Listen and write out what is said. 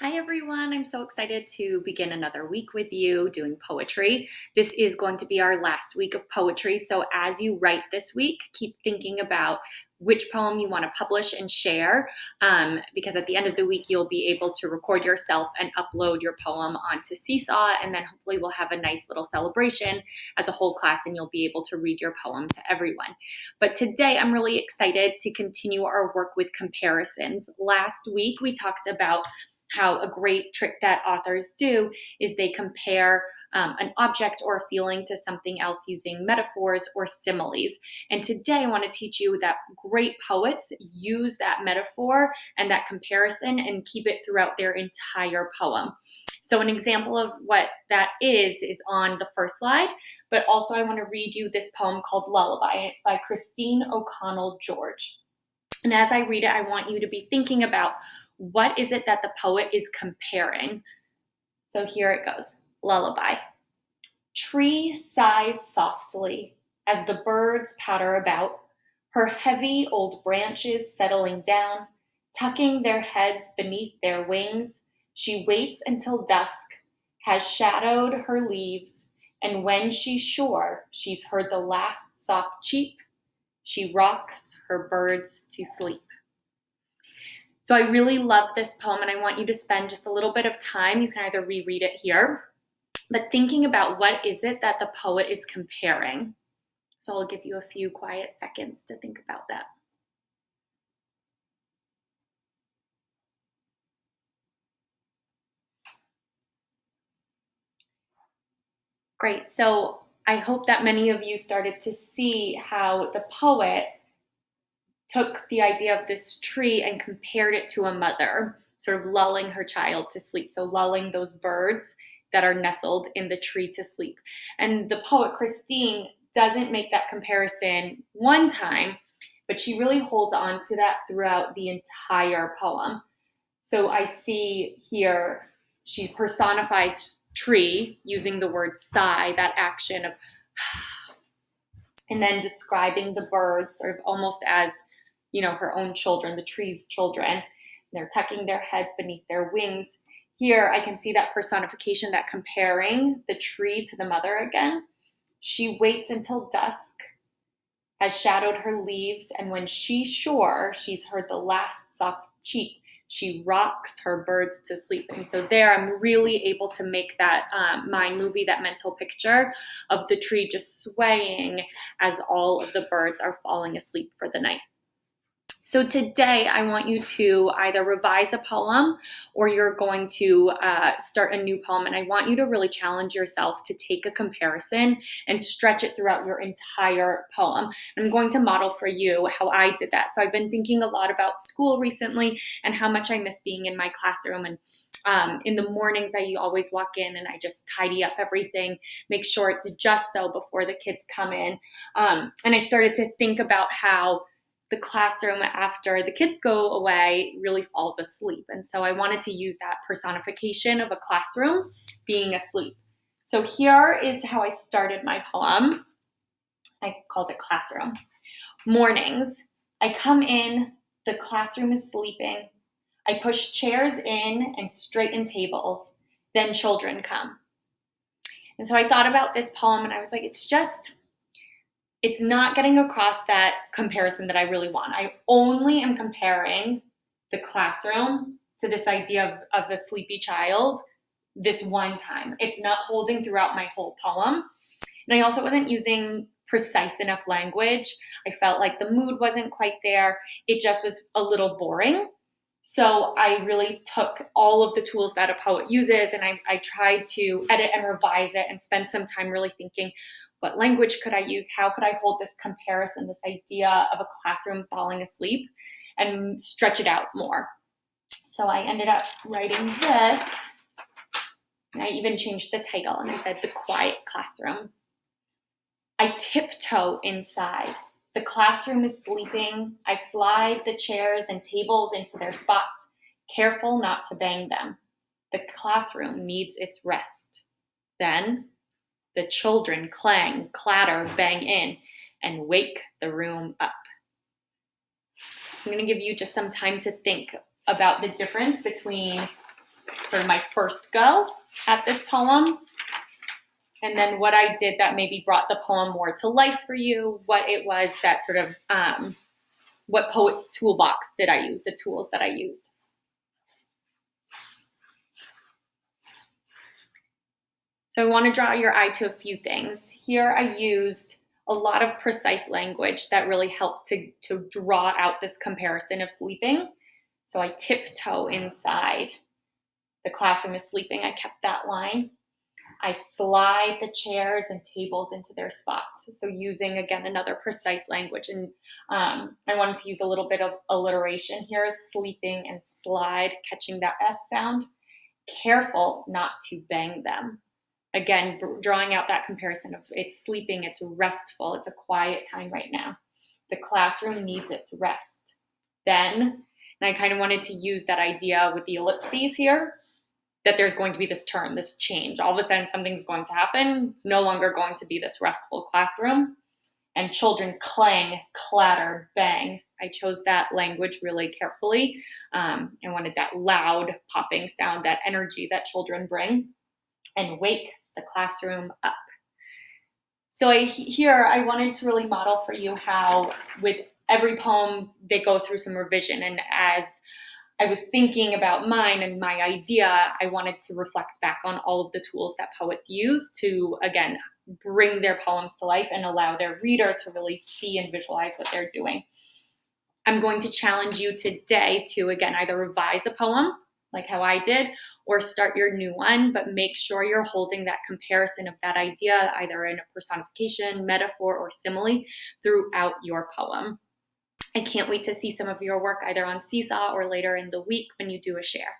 Hi, everyone. I'm so excited to begin another week with you doing poetry. This is going to be our last week of poetry. So, as you write this week, keep thinking about which poem you want to publish and share, because at the end of the week, you'll be able to record yourself and upload your poem onto Seesaw. And then hopefully, we'll have a nice little celebration as a whole class, and you'll be able to read your poem to everyone. But today, I'm really excited to continue our work with comparisons. Last week, we talked about how a great trick that authors do is they compare an object or a feeling to something else using metaphors or similes. And today I want to teach you that great poets use that metaphor and that comparison and keep it throughout their entire poem. So an example of what that is on the first slide, but also I want to read you this poem called Lullaby, and it's by Christine O'Connell George. And as I read it, I want you to be thinking about what is it that the poet is comparing. So here it goes. Lullaby. Tree sighs softly as the birds patter about, her heavy old branches settling down, tucking their heads beneath their wings. She waits until dusk has shadowed her leaves, and when she's sure she's heard the last soft cheep, she rocks her birds to sleep. So I really love this poem, and I want you to spend just a little bit of time. You can either reread it here, but thinking about what is it that the poet is comparing. So I'll give you a few quiet seconds to think about that. Great. So I hope that many of you started to see how the poet took the idea of this tree and compared it to a mother, sort of lulling her child to sleep. So lulling those birds that are nestled in the tree to sleep. And the poet Christine doesn't make that comparison one time, but she really holds on to that throughout the entire poem. So I see here she personifies tree using the word sigh, that action of, and then describing the birds sort of almost as, her own children, the tree's children. They're tucking their heads beneath their wings. Here I can see that personification, that comparing the tree to the mother again. She waits until dusk has shadowed her leaves, and when she's sure she's heard the last soft cheep, she rocks her birds to sleep. And so there I'm really able to make that mind movie, that mental picture of the tree just swaying as all of the birds are falling asleep for the night. So today I want you to either revise a poem or you're going to start a new poem. And I want you to really challenge yourself to take a comparison and stretch it throughout your entire poem. I'm going to model for you how I did that. So I've been thinking a lot about school recently and how much I miss being in my classroom. And in the mornings, I always walk in and I just tidy up everything, make sure it's just so before the kids come in. And I started to think about how the classroom after the kids go away really falls asleep. And so I wanted to use that personification of a classroom being asleep. So here is how I started my poem. I called it Classroom. Mornings, I come in, the classroom is sleeping. I push chairs in and straighten tables. Then children come. And so I thought about this poem and I was like, it's not getting across that comparison that I really want. I only am comparing the classroom to this idea of the sleepy child this one time. It's not holding throughout my whole poem. And I also wasn't using precise enough language. I felt like the mood wasn't quite there. It just was a little boring. So I really took all of the tools that a poet uses and I tried to edit and revise it and spend some time really thinking, what language could I use? How could I hold this comparison, this idea of a classroom falling asleep, and stretch it out more? So I ended up writing this. And I even changed the title and I said, The Quiet Classroom. I tiptoe inside. The classroom is sleeping. I slide the chairs and tables into their spots, careful not to bang them. The classroom needs its rest. Then the children clang, clatter, bang in, and wake the room up. So I'm going to give you just some time to think about the difference between sort of my first go at this poem. And then what I did that maybe brought the poem more to life for you, what it was that sort of, what poet toolbox did I use, the tools that I used. So I want to draw your eye to a few things. Here I used a lot of precise language that really helped to draw out this comparison of sleeping. So I tiptoe inside. The classroom is sleeping. I kept that line. I slide the chairs and tables into their spots. So using, again, another precise language. And I wanted to use a little bit of alliteration here, sleeping and slide, catching that S sound. Careful not to bang them. Again, drawing out that comparison of it's sleeping, it's restful, it's a quiet time right now. The classroom needs its rest. Then, and I kind of wanted to use that idea with the ellipses here, that there's going to be this turn, this change. All of a sudden, something's going to happen. It's no longer going to be this restful classroom. And children clang, clatter, bang. I chose that language really carefully. I wanted that loud popping sound, that energy that children bring, and wake the classroom up. So here I wanted to really model for you how with every poem they go through some revision. And as I was thinking about mine and my idea, I wanted to reflect back on all of the tools that poets use to, again, bring their poems to life and allow their reader to really see and visualize what they're doing. I'm going to challenge you today to, again, either revise a poem, like how I did, or start your new one, but make sure you're holding that comparison of that idea, either in a personification, metaphor, or simile throughout your poem. I can't wait to see some of your work either on Seesaw or later in the week when you do a share.